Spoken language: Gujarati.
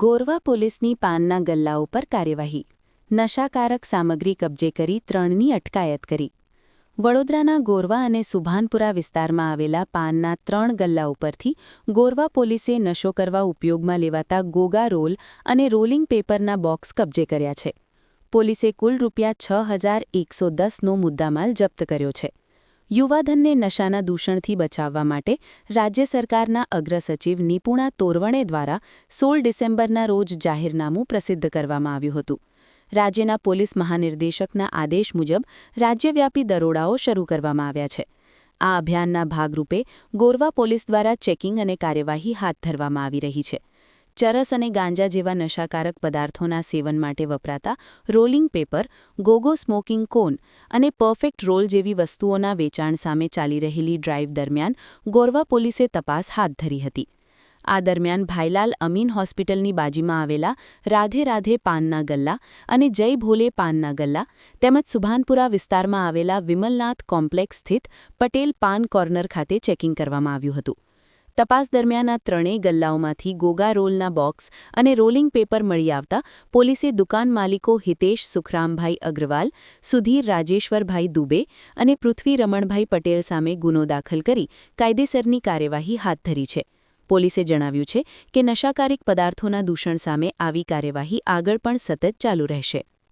ગોરવા પોલીસની પાનના ગલ્લા ઉપર કાર્યવાહી. નશાકારક સામગ્રી કબજે કરી 3ની અટકાયત કરી. વડોદરાના ગોરવા અને સુભાનપુરા વિસ્તારમાં આવેલા પાનના 3 ગલ્લા ઉપરથી ગોરવા પોલીસે નશો કરવા ઉપયોગમાં લેવાતા ગોગા રોલ અને રોલિંગ પેપરના બોક્સ કબજે કર્યા છે. પોલીસે કુલ ₹6110નો મુદ્દામાલ જપ્ત કર્યો છે. યુવાધનને નશાના દૂષણથી બચાવવા માટે રાજ્ય સરકારના અગ્રસચિવ નિપુણા તોરવણે દ્વારા 16 ડિસેમ્બરના રોજ જાહેરનામું પ્રસિદ્ધ કરવામાં આવ્યું હતું. રાજ્યના પોલીસ મહાનિર્દેશકના આદેશ મુજબ રાજ્યવ્યાપી દરોડાઓ શરૂ કરવામાં આવ્યા છે. આ અભિયાનના ભાગરૂપે ગોરવા પોલીસ દ્વારા ચેકિંગ અને કાર્યવાહી હાથ ધરવામાં આવી રહી છે. ચરસ અને ગાંજા જેવા નશાકારક પદાર્થોના સેવન માટે વપરાતા રોલિંગ પેપર, ગોગો સ્મોકિંગ કોન અને પરફેક્ટ રોલ જેવી વસ્તુઓના વેચાણ સામે ચાલી રહેલી ડ્રાઇવ દરમિયાન ગોરવા પોલીસે તપાસ હાથ ધરી હતી. આ દરમિયાન ભાઈલાલ અમીન હોસ્પિટલની બાજુમાં આવેલા રાધે રાધે પાનના ગલ્લા અને જય ભોલે પાનના ગલ્લા તેમજ સુભાનપુરા વિસ્તારમાં આવેલા વિમલનાથ કોમ્પ્લેક્સ સ્થિત પટેલ પાન કોર્નર ખાતે ચેકિંગ કરવામાં આવ્યું હતું. તપાસ દરમિયાન આ ત્રણેય ગલ્લાઓમાંથી ગોગા રોલના બોક્સ અને રોલિંગ પેપર મળી આવતા પોલીસે દુકાન માલિકો હિતેશ સુખરામભાઈ અગ્રવાલ, સુધીર રાજેશ્વરભાઈ દુબે અને પૃથ્વી રમણભાઈ પટેલ સામે ગુનો દાખલ કરી કાયદેસરની કાર્યવાહી હાથ ધરી છે. પોલીસે જણાવ્યું છે કે નશાકારક પદાર્થોના દૂષણ સામે આવી કાર્યવાહી આગળ પણ સતત ચાલુ રહેશે.